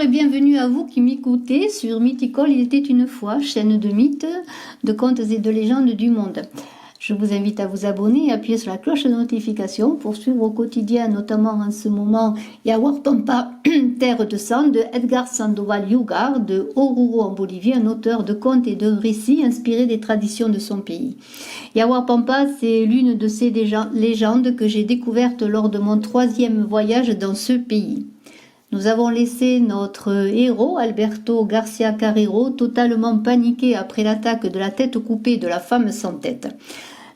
et bienvenue à vous qui m'écoutez sur Mythical, il était une fois, chaîne de mythes, de contes et de légendes du monde. Je vous invite à vous abonner et appuyer sur la cloche de notification pour suivre au quotidien, notamment en ce moment, Yawar Pampa, Terre de sang, de Edgar Sandoval Yugar, de Oruro en Bolivie, un auteur de contes et de récits inspirés des traditions de son pays. Yawar Pampa, c'est l'une de ces légendes que j'ai découvertes lors de mon 3e voyage dans ce pays. Nous avons laissé notre héros, Alberto Garcia Carrero, totalement paniqué après l'attaque de la tête coupée de la femme sans tête.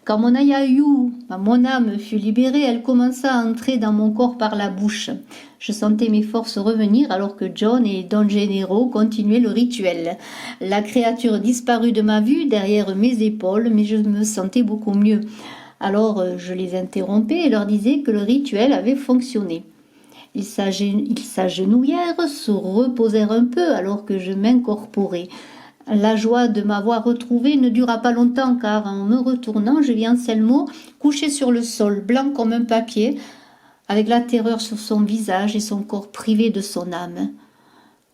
Quand mon ayayou, mon âme, fut libérée, elle commença à entrer dans mon corps par la bouche. Je sentais mes forces revenir alors que John et Don Gennaro continuaient le rituel. La créature disparut de ma vue derrière mes épaules, mais je me sentais beaucoup mieux. Alors je les interrompais et leur disais que le rituel avait fonctionné. Ils s'agenouillèrent, se reposèrent un peu alors que je m'incorporais. La joie de m'avoir retrouvé ne dura pas longtemps car en me retournant, je vis Anselmo couché sur le sol, blanc comme un papier, avec la terreur sur son visage et son corps privé de son âme.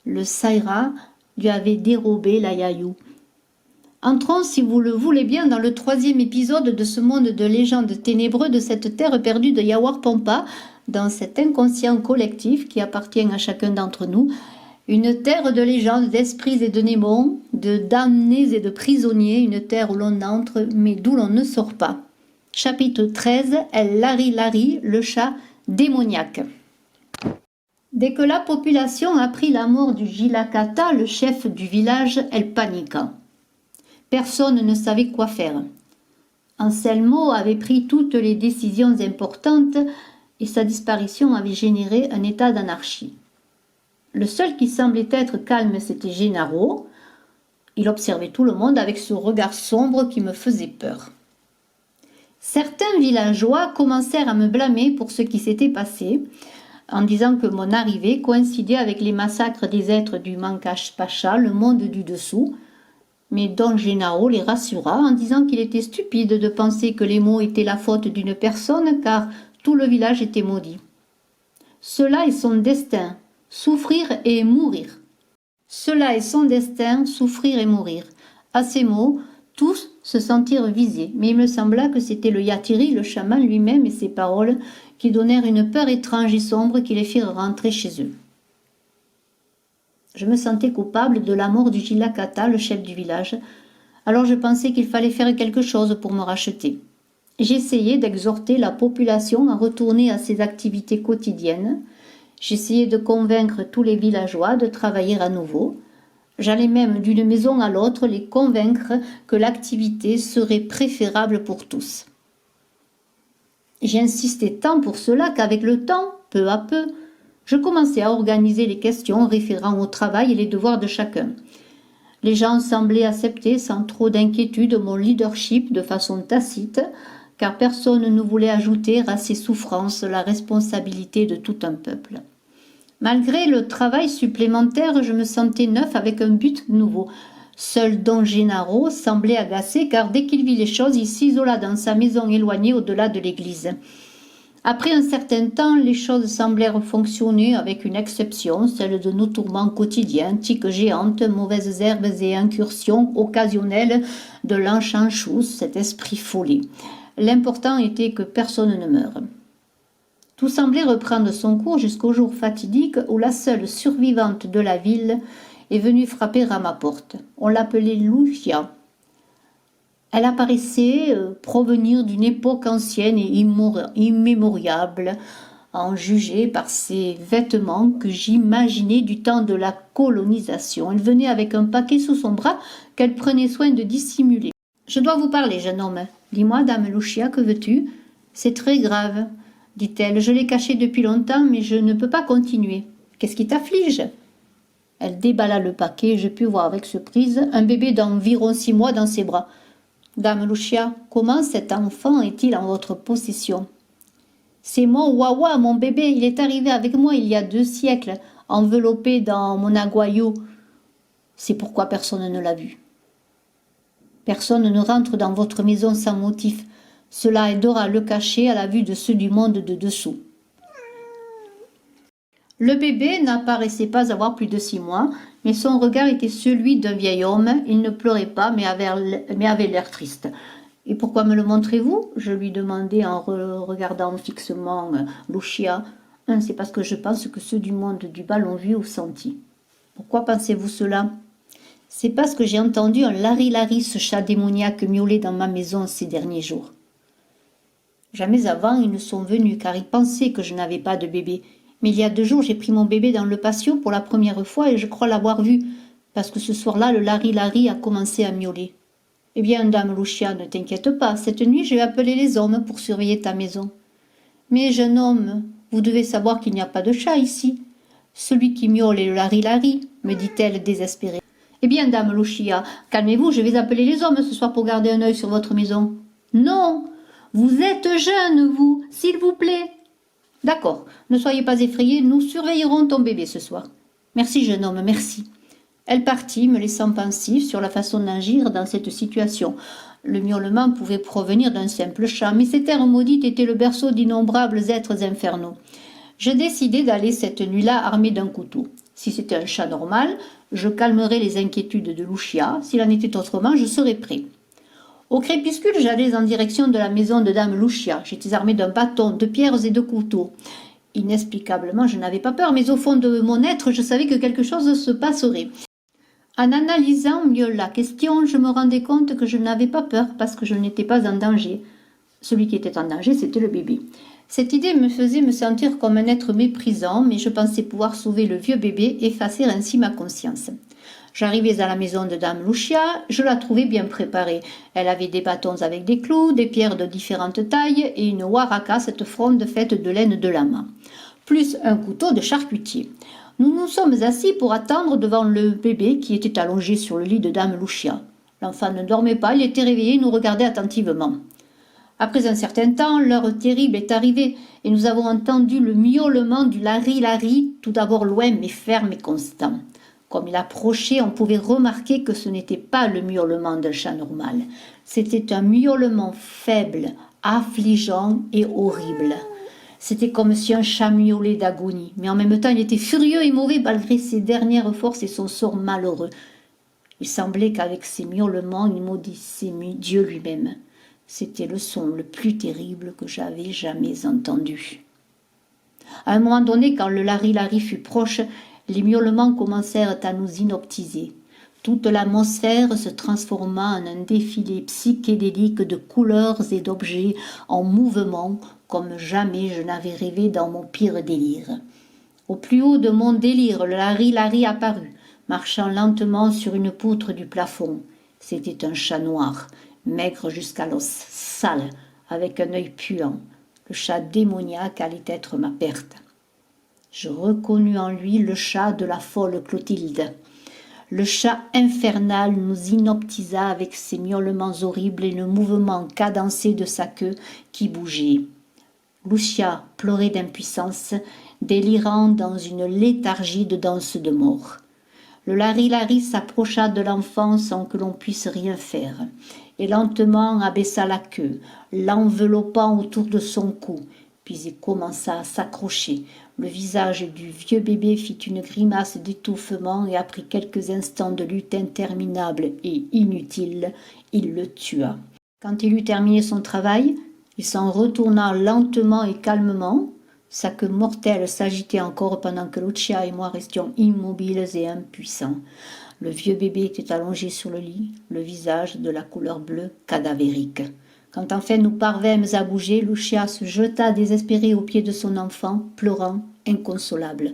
Le Saïra lui avait dérobé la yayou. Entrons, si vous le voulez bien, dans le 3e épisode de ce monde de légendes ténébreux de cette terre perdue de Yawar Pampa, dans cet inconscient collectif qui appartient à chacun d'entre nous, une terre de légendes, d'esprits et de démons, de damnés et de prisonniers, une terre où l'on entre mais d'où l'on ne sort pas. Chapitre 13, El Lari Lari, le chat démoniaque. Dès que la population apprit la mort du Gilakata, le chef du village, elle paniqua. Personne ne savait quoi faire. Anselmo avait pris toutes les décisions importantes et sa disparition avait généré un état d'anarchie. Le seul qui semblait être calme, c'était Gennaro. Il observait tout le monde avec ce regard sombre qui me faisait peur. Certains villageois commencèrent à me blâmer pour ce qui s'était passé, en disant que mon arrivée coïncidait avec les massacres des êtres du Mankash Pacha, le monde du dessous. Mais Don Gennaro les rassura en disant qu'il était stupide de penser que les maux étaient la faute d'une personne, car tout le village était maudit. Cela est son destin, souffrir et mourir. Cela est son destin, souffrir et mourir. À ces mots, tous se sentirent visés, mais il me sembla que c'était le Yatiri, le chaman lui-même et ses paroles, qui donnèrent une peur étrange et sombre qui les firent rentrer chez eux. Je me sentais coupable de la mort du Gilakata, le chef du village, alors je pensais qu'il fallait faire quelque chose pour me racheter. J'essayais d'exhorter la population à retourner à ses activités quotidiennes. J'essayais de convaincre tous les villageois de travailler à nouveau. J'allais même d'une maison à l'autre les convaincre que l'activité serait préférable pour tous. J'insistais tant pour cela qu'avec le temps, peu à peu, je commençais à organiser les questions référant au travail et les devoirs de chacun. Les gens semblaient accepter sans trop d'inquiétude mon leadership de façon tacite, car personne ne voulait ajouter à ses souffrances la responsabilité de tout un peuple. Malgré le travail supplémentaire, je me sentais neuf avec un but nouveau. Seul Don Gennaro semblait agacé, car dès qu'il vit les choses, il s'isola dans sa maison éloignée au-delà de l'église. Après un certain temps, les choses semblèrent fonctionner avec une exception, celle de nos tourments quotidiens, tiques géantes, mauvaises herbes et incursions occasionnelles de l'enchanchous, cet esprit follet. L'important était que personne ne meure. Tout semblait reprendre son cours jusqu'au jour fatidique où la seule survivante de la ville est venue frapper à ma porte. On l'appelait Lucia. Elle apparaissait provenir d'une époque ancienne et immémoriable, en juger par ses vêtements que j'imaginais du temps de la colonisation. Elle venait avec un paquet sous son bras qu'elle prenait soin de dissimuler. « Je dois vous parler, jeune homme. Dis-moi, dame Lucia, que veux-tu ? C'est très grave, dit-elle. Je l'ai caché depuis longtemps, mais je ne peux pas continuer. Qu'est-ce qui t'afflige ? Elle déballa le paquet et je pus voir avec surprise un bébé d'environ 6 mois dans ses bras. Dame Lucia, comment cet enfant est-il en votre possession ? C'est mon Wawa, mon bébé. Il est arrivé avec moi il y a 2 siècles, enveloppé dans mon aguayo. C'est pourquoi personne ne l'a vu. Personne ne rentre dans votre maison sans motif. Cela aidera à le cacher à la vue de ceux du monde de dessous. Le bébé n'apparaissait pas avoir plus de 6 mois, mais son regard était celui d'un vieil homme. Il ne pleurait pas, mais avait l'air triste. « Et pourquoi me le montrez-vous » je lui demandai en regardant fixement Lucia. « C'est parce que je pense que ceux du monde du bal l'ont vu ou senti. »« Pourquoi pensez-vous cela ?»« C'est parce que j'ai entendu un lari-lari, ce chat démoniaque, miauler dans ma maison ces derniers jours. » Jamais avant ils ne sont venus, car ils pensaient que je n'avais pas de bébé. Mais il y a 2 jours, j'ai pris mon bébé dans le patio pour la première fois et je crois l'avoir vu, parce que ce soir-là, le lari-lari a commencé à miauler. « Eh bien, dame Lucia, ne t'inquiète pas, cette nuit, je vais appeler les hommes pour surveiller ta maison. »« Mais, jeune homme, vous devez savoir qu'il n'y a pas de chat ici. Celui qui miaule est le lari-lari, me dit-elle désespérée. »« Eh bien, dame Lucia, calmez-vous, je vais appeler les hommes ce soir pour garder un œil sur votre maison. »« Non, vous êtes jeune, vous, s'il vous plaît. »« D'accord, ne soyez pas effrayés, nous surveillerons ton bébé ce soir. »« Merci, jeune homme, merci. » Elle partit, me laissant pensif sur la façon d'agir dans cette situation. Le miaulement pouvait provenir d'un simple chat, mais cette terre maudite était le berceau d'innombrables êtres infernaux. Je décidai d'aller cette nuit-là armé d'un couteau. Si c'était un chat normal, je calmerais les inquiétudes de Lucia. S'il en était autrement, je serais prêt. Au crépuscule, j'allais en direction de la maison de dame Lucia. J'étais armé d'un bâton, de pierres et de couteaux. Inexplicablement, je n'avais pas peur, mais au fond de mon être, je savais que quelque chose se passerait. En analysant mieux la question, je me rendais compte que je n'avais pas peur parce que je n'étais pas en danger. Celui qui était en danger, c'était le bébé. Cette idée me faisait me sentir comme un être méprisant, mais je pensais pouvoir sauver le vieux bébé et effacer ainsi ma conscience. J'arrivais à la maison de dame Lucia, je la trouvais bien préparée. Elle avait des bâtons avec des clous, des pierres de différentes tailles et une waraka, cette fronde faite de laine de lama, plus un couteau de charcutier. Nous nous sommes assis pour attendre devant le bébé qui était allongé sur le lit de dame Lucia. L'enfant ne dormait pas, il était réveillé et nous regardait attentivement. Après un certain temps, l'heure terrible est arrivée et nous avons entendu le miaulement du lari-lari, tout d'abord loin mais ferme et constant. Comme il approchait, on pouvait remarquer que ce n'était pas le miaulement d'un chat normal. C'était un miaulement faible, affligeant et horrible. C'était comme si un chat miaulait d'agonie, mais en même temps il était furieux et mauvais malgré ses dernières forces et son sort malheureux. Il semblait qu'avec ses miaulements il maudissait Dieu lui-même. C'était le son le plus terrible que j'avais jamais entendu. À un moment donné, quand le lari-lari fut proche, les miaulements commencèrent à nous inoptiser. Toute l'atmosphère se transforma en un défilé psychédélique de couleurs et d'objets en mouvement, comme jamais je n'avais rêvé dans mon pire délire. Au plus haut de mon délire, le lari-lari apparut, marchant lentement sur une poutre du plafond. C'était un chat noir, maigre jusqu'à l'os, sale, avec un œil puant. Le chat démoniaque allait être ma perte. Je reconnus en lui le chat de la folle Clotilde. Le chat infernal nous inoptisa avec ses miaulements horribles et le mouvement cadencé de sa queue qui bougeait. Lucia pleurait d'impuissance, délirant dans une léthargie de danse de mort. Le lari-lari s'approcha de l'enfant sans que l'on puisse rien faire, et lentement abaissa la queue, l'enveloppant autour de son cou, puis il commença à s'accrocher. Le visage du vieux bébé fit une grimace d'étouffement et après quelques instants de lutte interminable et inutile, il le tua. Quand il eut terminé son travail, il s'en retourna lentement et calmement. Sa queue mortelle s'agitait encore pendant que Lucia et moi restions immobiles et impuissants. Le vieux bébé était allongé sur le lit, le visage de la couleur bleue cadavérique. Quand enfin nous parvînmes à bouger, Lucia se jeta désespérée aux pieds de son enfant, pleurant, inconsolable.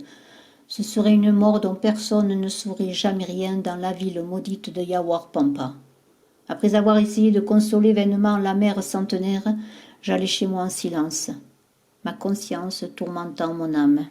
Ce serait une mort dont personne ne saurait jamais rien dans la ville maudite de Yaourpampa. Après avoir essayé de consoler vainement la mère centenaire, j'allai chez moi en silence, ma conscience tourmentant mon âme.